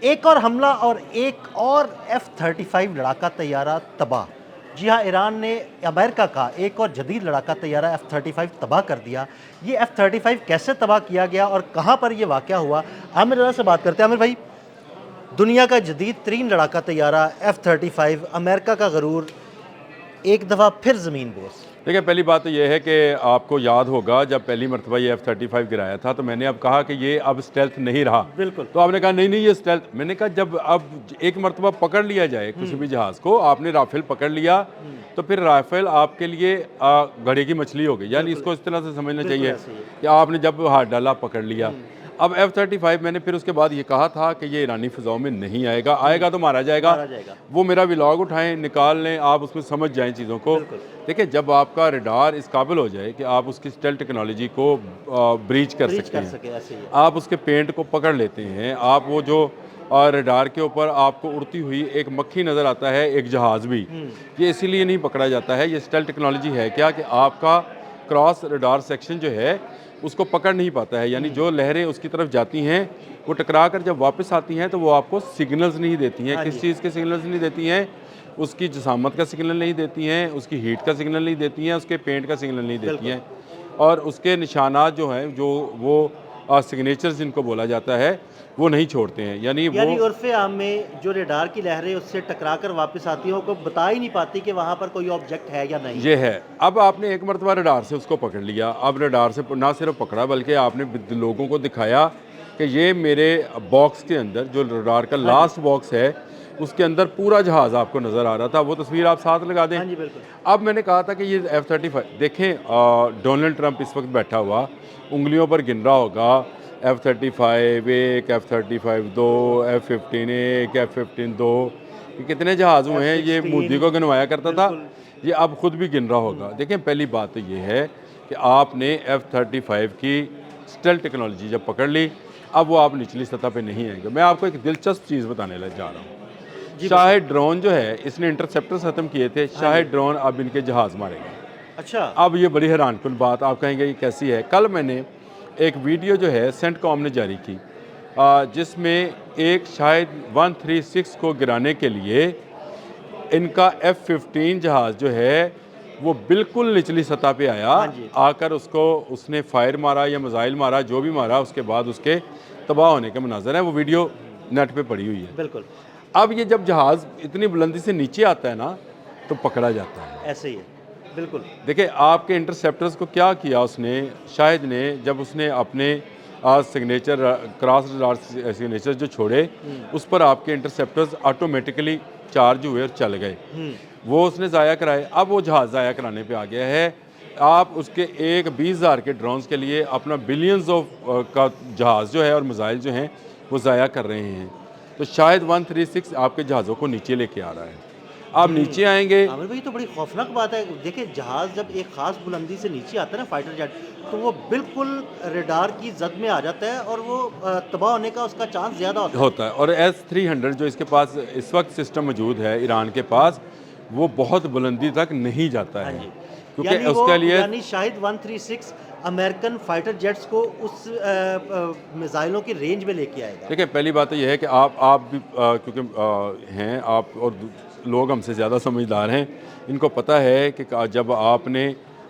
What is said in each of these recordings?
एक और हमला और एक और F-35 लड़ाका तैयारा तबाह। जी हाँ, ईरान ने अमेरिका का एक और जदीद लड़ाका तैयारा F-35 तबाह कर दिया। ये F-35 कैसे तबाह किया गया और कहाँ पर ये वाक़या हुआ, आमिर रज़ा से बात करते हैं। आमिर भाई, दुनिया का जदीद तरीन लड़ाका तैयारा F-35, अमेरिका का गरूर, एक दफ़ा फिर ज़मीन बोस। देखिए, पहली बात तो ये है कि आपको याद होगा जब पहली मरतबा ये F-35 गिराया था तो मैंने अब कहा कि ये अब स्टेल्थ नहीं रहा। बिल्कुल। तो आपने कहा नहीं नहीं ये स्टेल्थ। मैंने कहा जब अब एक मरतबा पकड़ लिया जाए किसी भी जहाज़ को, आपने राफेल पकड़ लिया तो फिर राफेल आपके लिए घड़े की मछली हो गई। यानी इसको इस तरह से समझना चाहिए कि आपने जब हाथ डाला पकड़ लिया। अब F-35 मैंने फिर उसके बाद ये कहा था कि ये ईरानी फ़िज़ाओं में नहीं आएगा, आएगा तो मारा जाएगा। वो मेरा व्लॉग उठाएं, निकाल लें, आप उसमें समझ जाएं चीज़ों को। देखिए, जब आपका रडार इस काबिल हो जाए कि आप उसकी स्टेल्थ टेक्नोलॉजी को ब्रीच कर सकते हैं, आप उसके पेंट को पकड़ लेते हैं, आप वो जो रडार के ऊपर आपको उड़ती हुई एक मक्खी नज़र आता है, एक जहाज़ भी, ये इसीलिए नहीं पकड़ा जाता है। ये स्टेल्थ टेक्नोलॉजी है क्या कि आपका क्रॉस रडार सेक्शन जो है उसको पकड़ नहीं पाता है। यानी जो लहरें उसकी तरफ जाती हैं वो टकरा कर जब वापस आती हैं तो वो आपको सिग्नल्स नहीं देती हैं। किस चीज़ के सिग्नल्स नहीं देती हैं? उसकी जसामत का सिग्नल नहीं देती हैं, उसकी हीट का सिग्नल नहीं देती हैं, उसके पेंट का सिग्नल नहीं देती हैं, और उसके निशानात जो हैं, जो वो सिग्नेचर्स जिनको बोला जाता है, वो नहीं छोड़ते हैं। यानी उर्फ़े आम में जो रडार की लहरें उससे टकरा कर वापस आती हैं, वो बता ही नहीं पाती कि वहाँ पर कोई ऑब्जेक्ट है या नहीं। ये है। अब आपने एक मरतबा रडार से उसको पकड़ लिया। अब रडार से ना सिर्फ पकड़ा बल्कि आपने लोगों को दिखाया कि ये मेरे बॉक्स के अंदर जो रडार का लास्ट बॉक्स है उसके अंदर पूरा जहाज़ आपको नज़र आ रहा था। वो तस्वीर आप साथ लगा दें। अब मैंने कहा था कि ये F-35 देखें, डोनाल्ड ट्रंप इस वक्त बैठा हुआ उंगलियों पर गिन रहा होगा F-35 एक, F-35 दो, F-15 एक, F-15 दो, ये कितने जहाज़ हुए हैं। ये मोदी को गिनवाया करता था, ये अब खुद भी गिन रहा होगा। देखें, पहली बात तो ये है कि आपने F-35 की स्टेल्थ टेक्नोलॉजी जब पकड़ ली, अब वो आप निचली सतह पे नहीं आएंगे। मैं आपको एक दिलचस्प चीज़ बताने लग जा रहा हूँ। शाहिद ड्रोन जो है, इसने इंटरसेप्टर्स ख़त्म किए थे, शाहिद ड्रोन अब इनके जहाज़ मारेगा। अच्छा, अब ये बड़ी हैरानकुन बात, आप कहेंगे ये कैसी है। कल मैंने एक वीडियो जो है सेंटकॉम ने जारी की, जिसमें एक शायद 136 को गिराने के लिए इनका F-15 जहाज़ जो है वो बिल्कुल निचली सतह पे आया। आकर उसने फायर मारा या मिसाइल मारा, जो भी मारा, उसके बाद उसके तबाह होने के मनाज़र हैं। वो वीडियो नेट पे पड़ी हुई है। बिल्कुल। अब ये जब जहाज़ इतनी बुलंदी से नीचे आता है ना तो पकड़ा जाता है। ऐसे ही है, बिल्कुल। देखिए, आपके इंटरसेप्टर्स को क्या किया उसने, शाहिद ने, जब उसने अपने सिग्नेचर क्रॉस सिग्नेचर जो छोड़े, उस पर आपके इंटरसेप्टर्स ऑटोमेटिकली चार्ज हुए और चल गए। वो उसने ज़ाया कराए। अब वो जहाज़ ज़ाया कराने पे आ गया है। आप उसके एक 20,000 के ड्रोन्स के लिए अपना बिलियंस ऑफ का जहाज़ जो है और मिसाइल जो हैं वो ज़ाया कर रहे हैं। तो शायद 136 आपके जहाज़ों को नीचे लेके आ रहा है। आप नीचे आएंगे। आमिर भाई, तो बड़ी खौफनाक बात है। देखिए, जहाज़ जब एक ख़ास बुलंदी से नीचे आता है ना, फाइटर जेट, तो वो बिल्कुल रडार की जद में आ जाता है और वो तबाह होने का उसका चांस ज़्यादा होता है। और S-300 जो इसके पास इस वक्त सिस्टम मौजूद है ईरान के पास, वो बहुत बुलंदी तक नहीं जाता है, क्योंकि उसके लिए यानी शायद 136 अमेरिकन फाइटर जेट्स को उस मिसाइलों की रेंज में लेके आएगा। देखिए, पहली बात तो यह है कि आप भी क्योंकि हैं आप, और लोग हमसे ज़्यादा समझदार हैं, इनको पता है कि जब आपने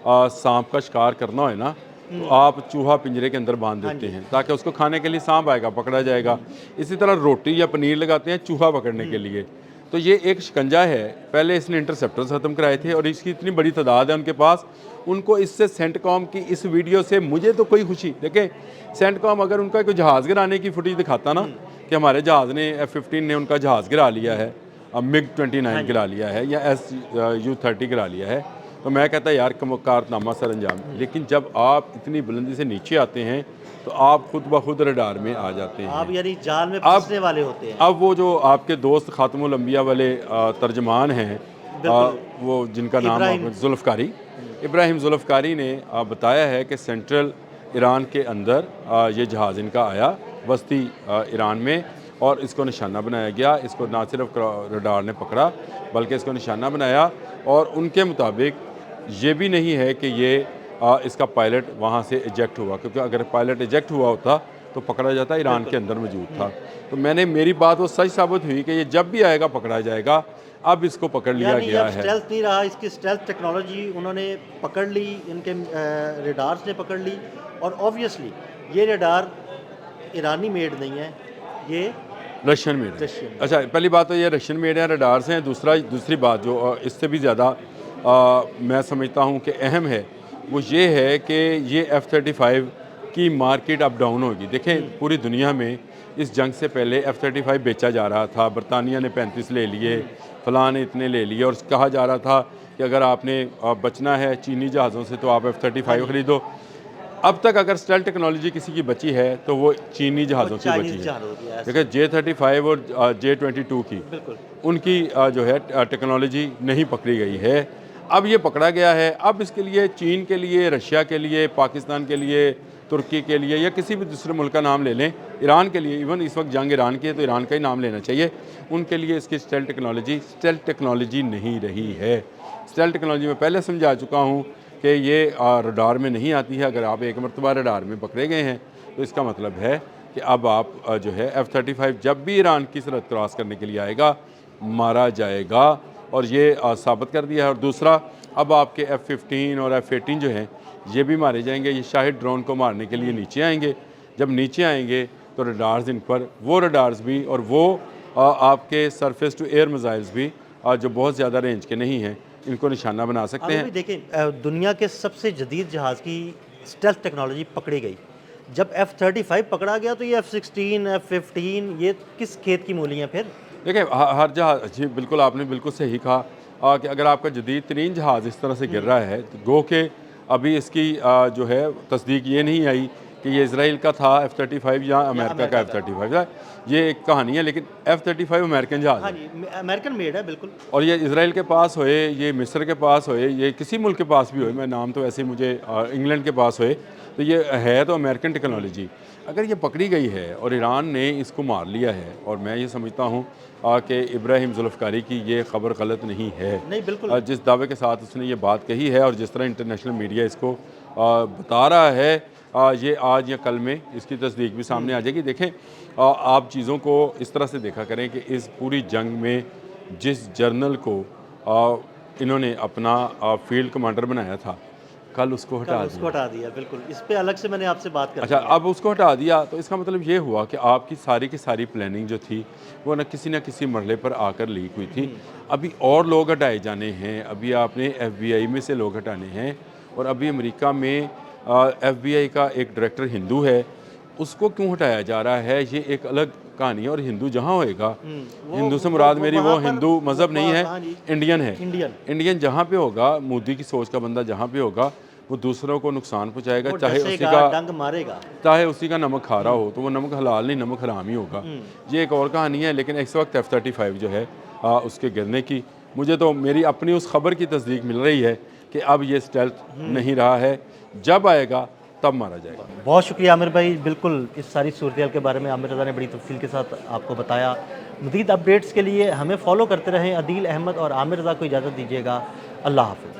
सांप का शिकार करना है ना, तो आप चूहा पिंजरे के अंदर बांध देते हैं ताकि उसको खाने के लिए सांप आएगा, पकड़ा जाएगा। इसी तरह रोटी या पनीर लगाते हैं चूहा पकड़ने के लिए। तो ये एक शिकंजा है। पहले इसने इंटरसेप्टर्स ख़त्म कराए थे और इसकी इतनी बड़ी तादाद है उनके पास। उनको इससे सेंटकॉम की इस वीडियो से मुझे तो कोई खुशी, देखें, सेंटकॉम अगर उनका कोई जहाज़ गिराने की फुटेज दिखाता ना कि हमारे जहाज़ ने F-15 ने उनका जहाज़ गिरा लिया है, MiG-29 गिरा लिया है या Su-30 गिरा लिया है, तो मैं कहता यार कारनामा सर अंजाम। लेकिन जब आप इतनी बुलंदी से नीचे आते हैं तो आप खुद ब खुद रडार में आ जाते हैं। आप यानी जाल में फंसने वाले होते हैं। अब वो जो आपके दोस्त खातमुल अंबिया वाले तर्जमान हैं, वो जिनका नाम जुल्फ़कारी, इब्राहिम जुल्फ़कारी ने बताया है कि सेंट्रल ईरान के अंदर ये जहाज़ इनका आया वस्ती ईरान में और इसको निशाना बनाया गया। इसको ना सिर्फ रडार ने पकड़ा बल्कि इसको निशाना बनाया, और उनके मुताबिक ये भी नहीं है कि ये इसका पायलट वहाँ से इजेक्ट हुआ, क्योंकि अगर पायलट इजेक्ट हुआ होता तो पकड़ा जाता, ईरान के अंदर मौजूद था। तो मेरी बात वो सच साबित हुई कि ये जब भी आएगा पकड़ा जाएगा। अब इसको पकड़ लिया यानी गया अब है। स्टेल्थ नहीं रहा, इसकी स्टेल्थ टेक्नोलॉजी उन्होंने पकड़ ली, इनके रेडार्स ने पकड़ ली। और ऑब्वियसली ये रेडार ईरानी मेड नहीं है, ये रशियन मेड है। रशियन। अच्छा, पहली बात तो ये रशियन मेड है, रडार्स हैं। दूसरी बात जो इससे भी ज़्यादा मैं समझता हूँ कि अहम है, वो ये है कि ये F-35 की मार्केट अप डाउन होगी। देखें, पूरी दुनिया में इस जंग से पहले F-35 बेचा जा रहा था। बरतानिया ने 35 ले लिए, फलां ने इतने ले लिए, और कहा जा रहा था कि अगर आपने बचना है चीनी जहाज़ों से तो आप F-35 खरीदो। अब तक अगर स्टेल्थ टेक्नोलॉजी किसी की बची है तो वो चीनी जहाज़ों की बची है। देखिए, J-35 और J-22 की बिल्कुल उनकी जो है टेक्नोलॉजी नहीं पकड़ी गई है। अब ये पकड़ा गया है। अब इसके लिए चीन के लिए, रशिया के लिए, पाकिस्तान के लिए, तुर्की के लिए, या किसी भी दूसरे मुल्क का नाम ले लें, ईरान के लिए, इवन इस वक्त जंग ईरान की है तो ईरान का ही नाम लेना चाहिए, उनके लिए इसकी स्टेल्थ टेक्नोलॉजी नहीं रही है। स्टेल्थ टेक्नोलॉजी में पहले समझा चुका हूँ कि ये रडार में नहीं आती है। अगर आप एक मरतबा रडार में पकड़े गए हैं तो इसका मतलब है कि अब आप जो है F-35 जब भी ईरान की सरहद क्रॉस करने के लिए आएगा, मारा जाएगा, और ये साबित कर दिया है। और दूसरा, अब आपके F-15 और F-18 जो हैं ये भी मारे जाएंगे। ये शाहिद ड्रोन को मारने के लिए नीचे आएंगे। जब नीचे आएंगे तो रडार्स इन पर, वो रडार्स भी और वो आपके सरफेस टू एयर मिसाइल्स भी जो बहुत ज़्यादा रेंज के नहीं हैं, इनको निशाना बना सकते हैं। अभी देखें, दुनिया के सबसे जदीद जहाज़ की स्टेल्थ टेक्नोलॉजी पकड़ी गई। जब F-35 पकड़ा गया तो ये F-16, F-15 ये किस खेत की मूली हैं फिर? देखिए, हर जहाज़, जी बिल्कुल, आपने बिल्कुल सही कहा कि अगर आपका जदीद तरीन जहाज़ इस तरह से गिर रहा है तो गो के अभी इसकी जो है तस्दीक ये नहीं आई कि ये इसराइल का था F-35 या अमेरिका का F-35। ये एक कहानी है, लेकिन F-35 अमेरिकन जहाज़ हाँ है। जी, अमेरिकन मेड है बिल्कुल। और ये इसराइल के पास होए, ये मिस्र के पास होए, ये किसी मुल्क के पास भी होए, मैं नाम तो वैसे मुझे इंग्लैंड के पास होए, तो ये है तो अमेरिकन टेक्नोलॉजी। अगर ये पकड़ी गई है और ईरान ने इसको मार लिया है, और मैं ये समझता हूँ कि इब्राहिम जुल्फ़िकारी की ये ख़बर गलत नहीं है। नहीं बिल्कुल। जिस दावे के साथ उसने ये बात कही है और जिस तरह इंटरनेशनल मीडिया इसको बता रहा है, ये आज या कल में इसकी तस्दीक भी सामने आ जाएगी। देखें, आप चीज़ों को इस तरह से देखा करें कि इस पूरी जंग में जिस जर्नल को इन्होंने अपना फील्ड कमांडर बनाया था, कल उसको हटा दिया। बिल्कुल, इस पे अलग से मैंने आपसे बात कर। अच्छा, अब उसको हटा दिया तो इसका मतलब ये हुआ कि आपकी सारी की सारी प्लानिंग जो थी वो न किसी मरहले पर आकर लीक हुई थी। अभी और लोग हटाए जाने हैं, अभी आपने FBI में से लोग हटाने हैं, और अभी अमेरिका में FBI का एक डायरेक्टर हिंदू है, उसको क्यों हटाया जा रहा है, ये एक अलग कहानी है। और हिंदू जहाँ होएगा, हिंदू से मुराद मेरी वो हिंदू मज़हब नहीं है, इंडियन है। इंडियन जहाँ पे होगा, मोदी की सोच का बंदा जहाँ पे होगा, वो दूसरों को नुकसान पहुँचाएगा, चाहे उसी का डंग मारेगा, चाहे उसी का नमक खा रहा हो, तो वो नमक हलाल नहीं, नमक हराम ही होगा। ये एक और कहानी है। लेकिन इस वक्त F-35 जो है उसके गिरने की, मुझे तो मेरी अपनी उस खबर की तस्दीक मिल रही है कि अब ये स्टेल्थ नहीं रहा है, जब आएगा तब मारा जाएगा। बहुत शुक्रिया आमिर भाई, बिल्कुल इस सारी सूरत के बारे में आमिर रज़ा ने बड़ी तफसील के साथ आपको बताया। मज़ीद अपडेट्स के लिए हमें फॉलो करते रहें। अदील अहमद और आमिर रज़ा को इजाज़त दीजिएगा। अल्लाह हाफ़िज़।